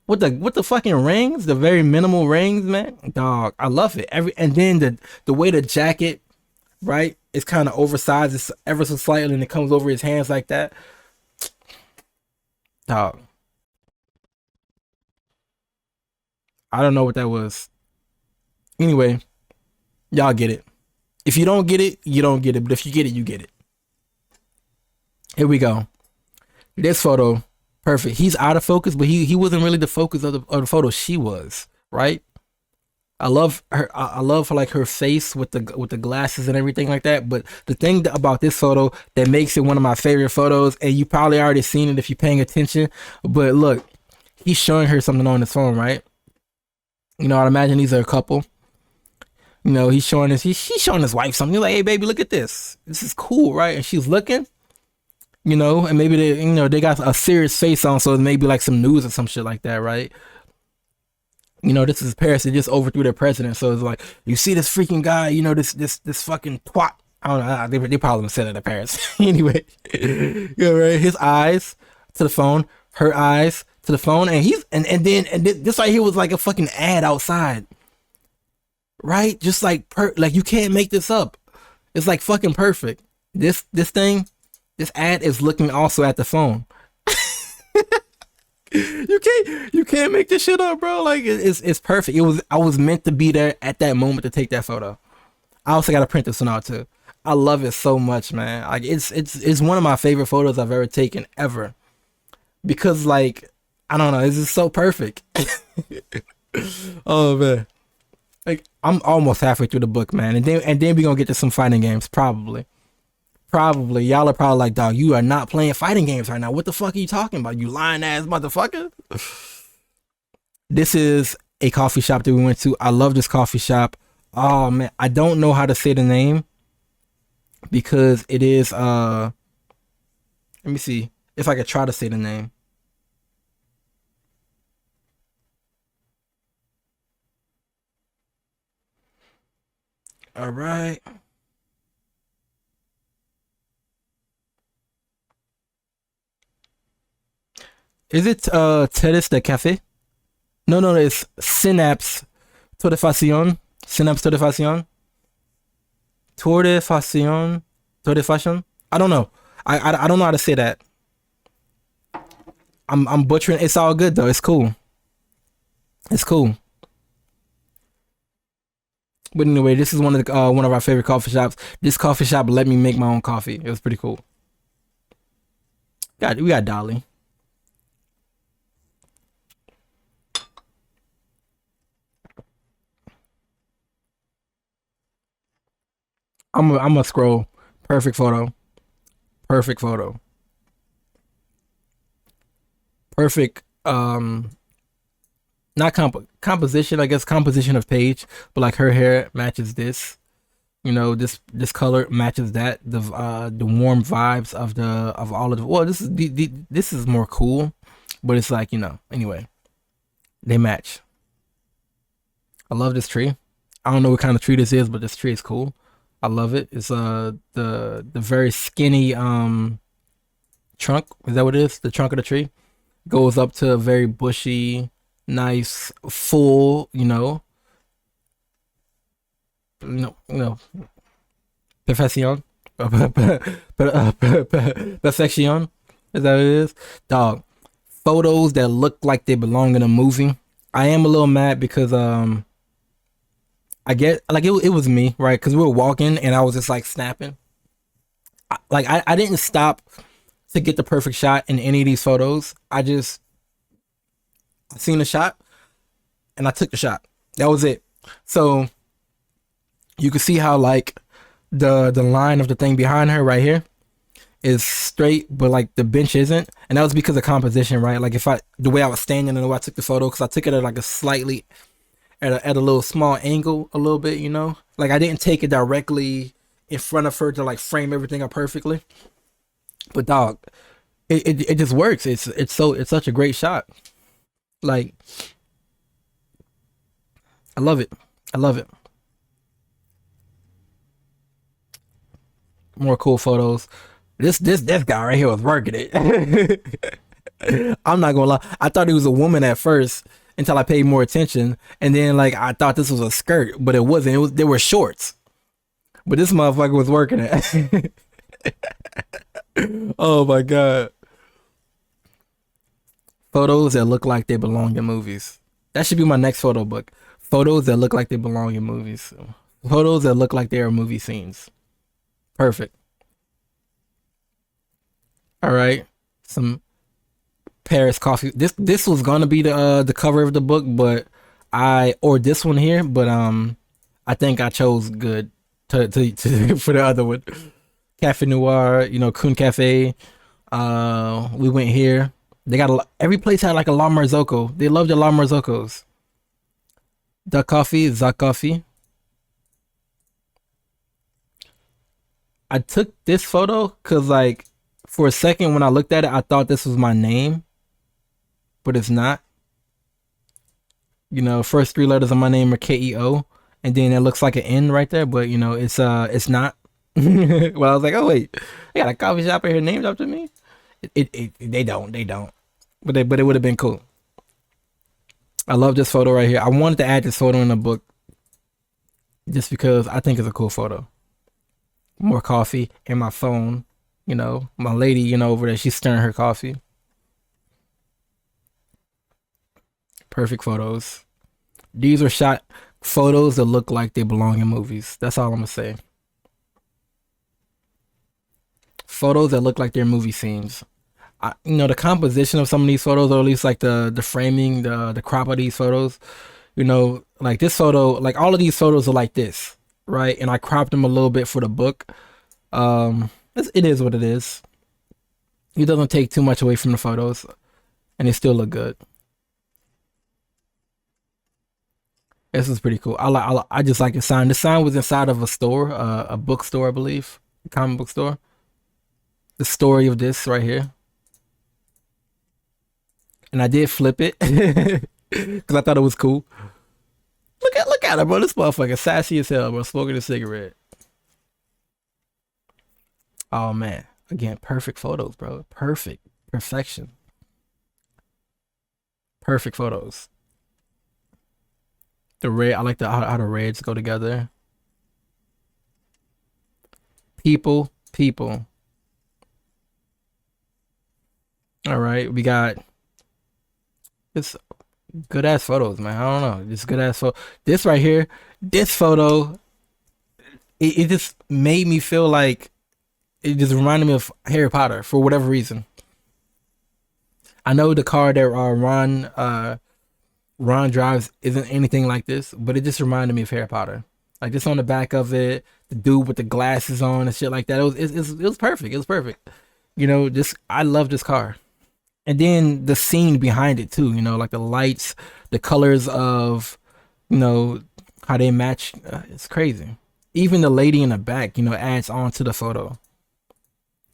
With the fucking rings, the very minimal rings, man. Dog, I love it. And then the way the jacket, right, is kind of oversized, it's ever so slightly, and it comes over his hands like that. Dog. I don't know what that was. Anyway, y'all get it. If you don't get it, you don't get it. But if you get it, you get it. Here we go. This photo, perfect. He's out of focus, but he wasn't really the focus of the photo. She was, right? I love her. I love like her face with the glasses and everything like that. But the thing about this photo that makes it one of my favorite photos, and you probably already seen it if you're paying attention. But look, he's showing her something on his phone, right? You know, I'd imagine these are a couple. You know, he's showing he's showing his wife something. He's like, hey, baby, look at this. This is cool, right? And she's looking, you know, and maybe they got a serious face on, so it may be like some news or some shit like that, right? You know, this is Paris. They just overthrew their president. So it's like, you see this freaking guy, you know, this fucking twat. I don't know. They probably said it in Paris. Anyway, yeah, right. His eyes to the phone, her eyes to the phone, and then this right here was like a fucking ad outside, right? Just like like you can't make this up. It's like fucking perfect. This ad is looking also at the phone. You can't make this shit up, bro. Like it's perfect. I was meant to be there at that moment to take that photo. I also gotta print this one out too. I love it so much, man. Like it's one of my favorite photos I've ever taken ever. Because like I don't know, this is so perfect. Oh man. Like I'm almost halfway through the book, man. And then we're gonna get to some fighting games, probably. Probably. Y'all are probably like, dog, you are not playing fighting games right now. What the fuck are you talking about? You lying ass motherfucker. This is a coffee shop that we went to. I love this coffee shop. Oh man, I don't know how to say the name because it is let me see if I could try to say the name. All right. Is it Terrace de Cafe? No, it's Synapse Torrefacion. Synapse Torrefacion. Torrefacion. Torrefacion. I don't know. I don't know how to say that. I'm butchering. It's all good though. It's cool. It's cool. But anyway, this is one of our favorite coffee shops. This coffee shop let me make my own coffee. It was pretty cool. We got Dolly. I'm gonna scroll. Perfect photo. Perfect photo. Perfect. Not composition. I guess composition of page, but like her hair matches this. You know, this color matches that. The warm vibes of all of the. Well, this is more cool, but it's like, you know. Anyway, they match. I love this tree. I don't know what kind of tree this is, but this tree is cool. I love it. It's the very skinny trunk. Is that what it is? The trunk of the tree goes up to a very bushy, nice, full, perfection. Perfection. Is that what it is? Dog. Photos that look like they belong in a movie. I am a little mad because I get like it was me, right? Because we were walking and I was just like snapping. I didn't stop to get the perfect shot in any of these photos. I seen the shot and I took the shot. That was it. So you can see how like the line of the thing behind her right here is straight, but like the bench isn't, and that was because of composition, right? Like if I the way I was standing and the way I took the photo, because I took it at like a slightly at a little small angle, a little bit, you know. Like I didn't take it directly in front of her to like frame everything up perfectly. But dog, it just works. It's such a great shot. Like I love it. I love it. More cool photos. This guy right here was working it. I'm not gonna lie. I thought he was a woman at first until I paid more attention, and then like I thought this was a skirt, but it wasn't. It was they were shorts. But this motherfucker was working it. Oh my god. Photos that look like they belong in movies. That should be my next photo book. Photos that look like they belong in movies. Photos that look like they are movie scenes. Perfect. All right. Some Paris coffee. This was gonna be the cover of the book, but or this one here, but I think I chose good to for the other one. Cafe Noir, you know, Kun Cafe. We went here. They got every place had like a La Marzocco. They love the La Marzoccos. The coffee, the coffee. I took this photo because like for a second when I looked at it, I thought this was my name, but it's not. You know, first three letters of my name are KEO, and then it looks like an N right there, but you know, it's not. Well, I was like, oh wait, they got a coffee shop in here named after me. They don't, but it would have been cool. I love this photo right here. I wanted to add this photo in the book just because I think it's a cool photo. More coffee and my phone. You know, my lady, you know, over there, she's stirring her coffee. Perfect photos. These are shot photos that look like they belong in movies. That's all I'm gonna say. Photos that look like they're movie scenes. You know, the composition of some of these photos, or at least like the framing, the crop of these photos. You know, like this photo, like all of these photos are like this, right? And I cropped them a little bit for the book. It is what it is. It doesn't take too much away from the photos, and they still look good. This is pretty cool. I just like the sign. The sign was inside of a store, a bookstore, I believe, a comic book store. The story of this right here, and I did flip it because I thought it was cool. Look at it, bro. This motherfucker sassy as hell, bro. Smoking a cigarette. Oh man, again, perfect photos, bro. Perfect, perfection, perfect photos. The red, I like how the reds go together. People. All right, we got this good ass photos, man. I don't know, this good ass photo. This right here, this photo, it just made me feel like it just reminded me of Harry Potter for whatever reason. I know the car that Ron drives isn't anything like this, but it just reminded me of Harry Potter. Like this on the back of it, the dude with the glasses on and shit like that. It was perfect. It was perfect. You know, just I love this car. And then the scene behind it too. You know, like the lights, the colors of, you know, how they match. It's crazy. Even the lady in the back, you know, adds on to the photo.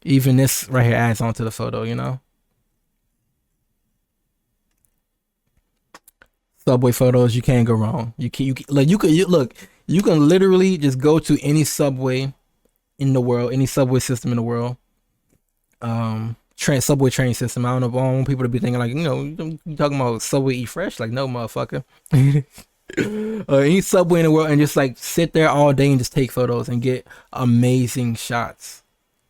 Even this right here adds on to the photo. You know. Subway photos, you can't go wrong. You can literally just go to any subway in the world, any subway system in the world. Subway train system. I don't want people to be thinking like, you know, you talking about Subway Eat Fresh? Like, no, motherfucker. Any subway in the world and just like sit there all day and just take photos and get amazing shots.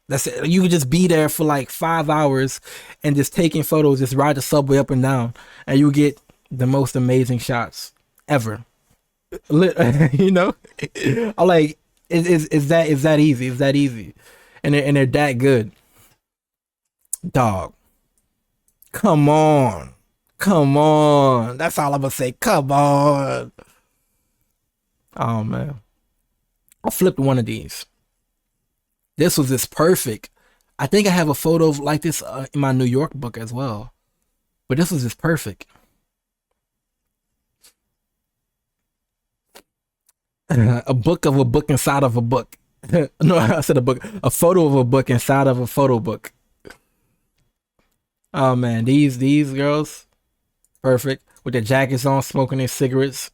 That's it. You could just be there for like 5 hours and just taking photos, just ride the subway up and down, and you get the most amazing shots ever. You know, I like is that easy? Is that easy? And they're that good. Dog, come on. Come on. That's all I'm gonna say. Come on. Oh man. I flipped one of these. This was just perfect. I think I have a photo of like this in my New York book as well. But this was just perfect. A book of a book inside of a book. No, I said a book. A photo of a book inside of a photo book. Oh man, these girls, perfect with their jackets on, smoking their cigarettes.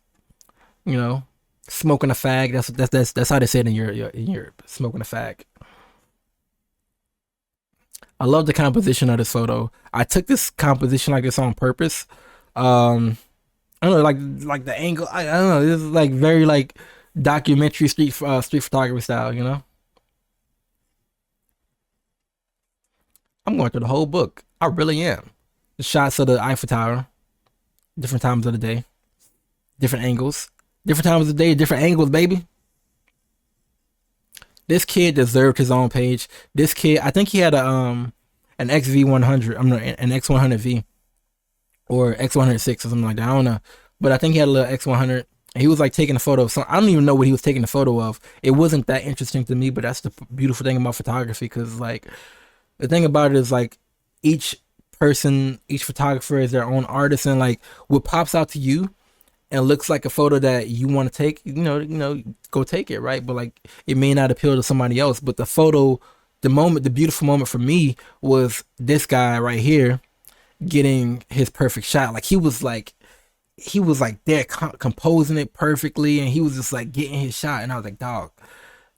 You know, smoking a fag. That's how they say it in Europe. Smoking a fag. I love the composition of this photo. I took this composition like this on purpose. Um, I don't know, like the angle. I don't know. This is like very like documentary street photography style. You know, I'm going through the whole book. I really am. The shots of the Eiffel Tower, different times of the day, different angles, different times of the day, different angles, baby. This kid deserved his own page. This kid, I think he had a an XV100. I'm not an X100V or X106 or something like that. I don't know, but I think he had a little X100. He was like taking a photo of some. I don't even know what he was taking a photo of. It wasn't that interesting to me, but that's the beautiful thing about photography. Because like the thing about it is like each person, each photographer is their own artist, and like what pops out to you and looks like a photo that you want to take, go take it, right? But like it may not appeal to somebody else. But the photo, the moment, the beautiful moment for me was this guy right here getting his perfect shot. Like he was like there composing it perfectly, and he was just like getting his shot. And I was like, dog,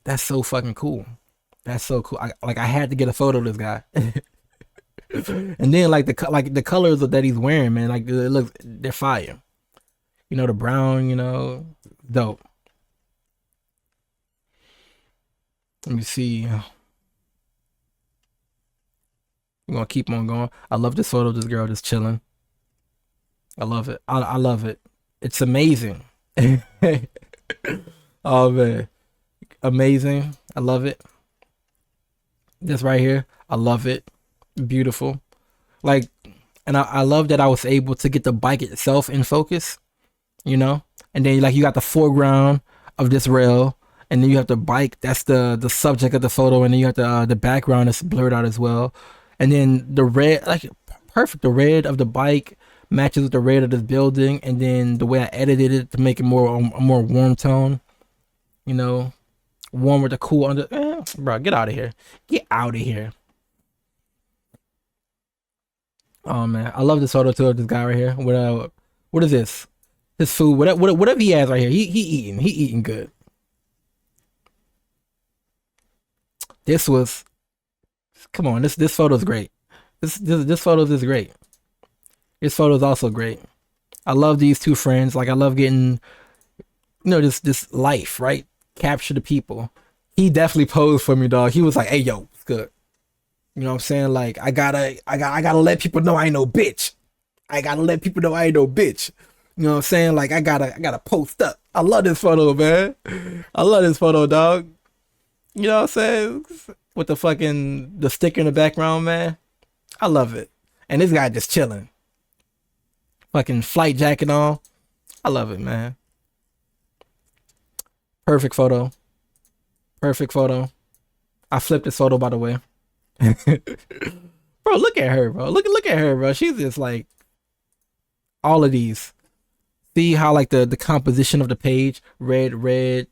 that's so fucking cool. That's so cool. I had to get a photo of this guy. And then like the colors that he's wearing, man, like it looks, they're fire. The brown, dope. Let me see. We're gonna keep on going. I love this photo of this girl just chilling. I love it. I love it. It's amazing. Oh man, amazing. I love it. This right here, I love it. Beautiful. Like, and I love that I was able to get the bike itself in focus. And then like you got the foreground of this rail, and then you have the bike. That's the subject of the photo, and then you have the background that's blurred out as well. And then the red, like perfect. The red of the bike matches with the red of this building, and then the way I edited it to make it more a more warm tone. Warm with the cool under. Bro, get out of here. Get out of here. Oh man, I love this photo too of this guy right here. What is this? His food, whatever he has right here. He eating good. This was, come on, this photo is great. This photo is great. This photo is also great. I love these two friends. Like I love getting, this life, right? Capture the people. He definitely posed for me, dog. He was like, "Hey, yo, it's good." You know what I'm saying? Like I gotta let people know I ain't no bitch. I gotta let people know I ain't no bitch. You know what I'm saying? Like I gotta post up. I love this photo, man. I love this photo, dog. You know what I'm saying? With the sticker in the background, man. I love it. And this guy just chilling. Fucking flight jacket on. I love it, man. Perfect photo. Perfect photo. I flipped this photo, by the way. Bro, look at her, bro. Look at her, bro. She's just like all of these. See how like the composition of the page, red, the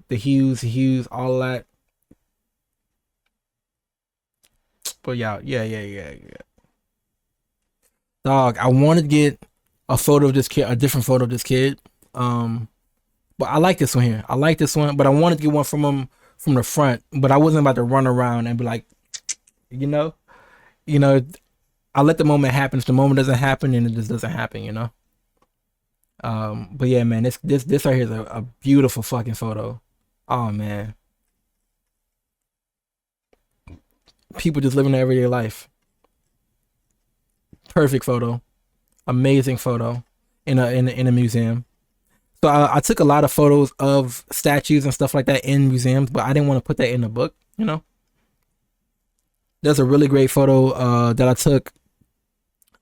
hues, all that. But yeah. Dog, I wanted to get a photo of this kid, a different photo of this kid. But I like this one here. I like this one, but I wanted to get one from him from the front. But I wasn't about to run around and be like, you know, you know. I let the moment happen. If the moment doesn't happen, then it just doesn't happen. But yeah, man, this right here is a beautiful fucking photo. Oh man, people just living their everyday life. Perfect photo, amazing photo in a museum. So I took a lot of photos of statues and stuff like that in museums, but I didn't want to put that in the book. There's a really great photo that I took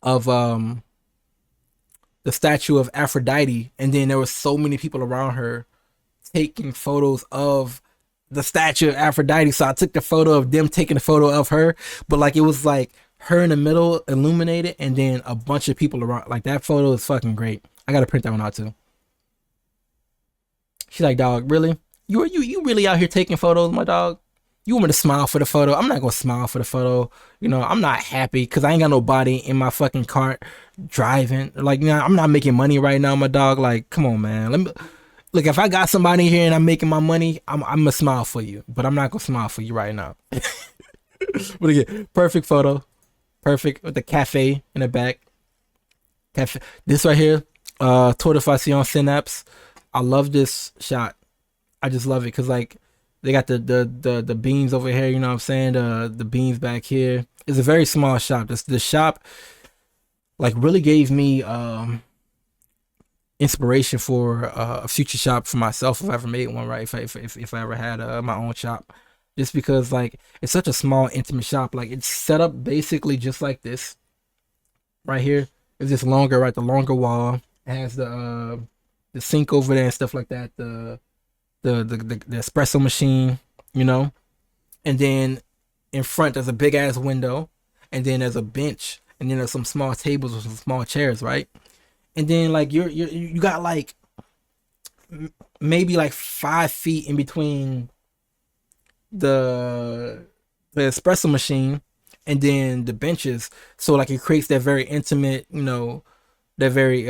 of the statue of Aphrodite, and then there was so many people around her taking photos of the statue of Aphrodite. So I took the photo of them taking a photo of her, but like it was like her in the middle, illuminated, and then a bunch of people around. Like that photo is fucking great. I gotta print that one out too. She's like, dog, really? You really out here taking photos, my dog? You want me to smile for the photo? I'm not gonna smile for the photo. You know, I'm not happy because I ain't got nobody in my fucking cart driving. Like, you know, I'm not making money right now, my dog. Like, come on, man. Let me look. If I got somebody here and I'm making my money, I'm gonna smile for you. But I'm not gonna smile for you right now. But again, perfect photo, perfect with the cafe in the back. Cafe. This right here, Tour de Facion Synapse. I love this shot. I just love it because like they got the beans over here. You know what I'm saying? The beans back here. It's a very small shop. This the shop like really gave me inspiration for a future shop for myself if I ever made one. Right? If I ever had my own shop. Just because like it's such a small intimate shop. Like it's set up basically just like this right here. It's just longer, right? The longer wall. It has the sink over there and stuff like that. The espresso machine, you know, and then in front there's a big ass window, and then there's a bench, and then there's some small tables with some small chairs, right? And then like you got like maybe like 5 feet in between the the espresso machine and then the benches, so like it creates that very intimate, you know, that very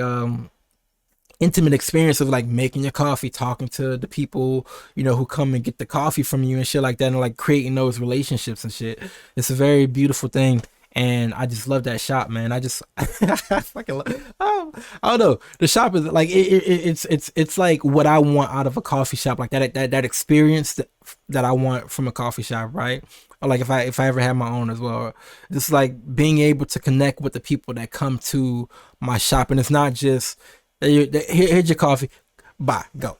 intimate experience of like making your coffee, talking to the people, you know, who come and get the coffee from you and shit like that, and like creating those relationships and shit. It's a very beautiful thing. And I just love that shop, man. I just I fucking love, oh, I don't know. The shop is like it's like what I want out of a coffee shop, like that experience that I want from a coffee shop, right? Or like if I ever had my own as well. Just like being able to connect with the people that come to my shop, and it's not just here's your coffee, bye, go.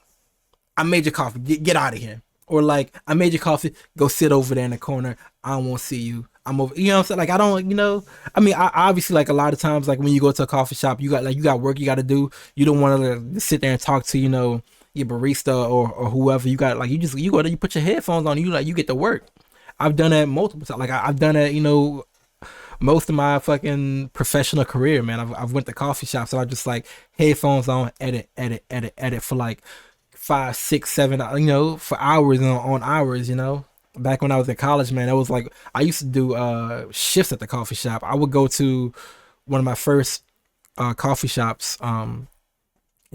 I made your coffee, get out of here. Or like I made your coffee, go sit over there in the corner. I won't see you. I'm over. You know what I'm saying? Like I don't. You know. I mean, I obviously like a lot of times, like when you go to a coffee shop, you got work you got to do. You don't want to like, sit there and talk to your barista or whoever. You got like you go there, you put your headphones on, you get to work. I've done that multiple times. Like I've done that. Most of my fucking professional career, man. I've went to coffee shops, so I just like headphones on, edit for like 5, 6, 7, for hours and on hours, Back when I was in college, man, it was like I used to do shifts at the coffee shop. I would go to one of my first coffee shops in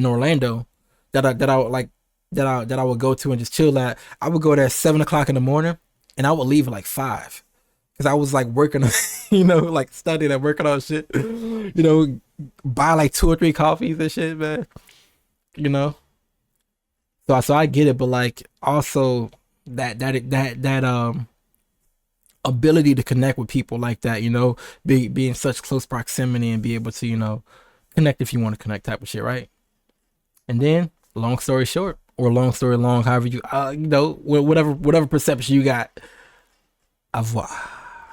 Orlando that I would like that I would go to and just chill at. I would go there at 7 o'clock in the morning, and I would leave at like 5 because I was like working, like studying and working on shit, buy like 2 or 3 coffees and shit, man, you know. So I get it, but like also that ability to connect with people like that, be in such close proximity and be able to, connect if you want to connect type of shit, right? And then long story short, or long story long, however you whatever perception you got, au revoir.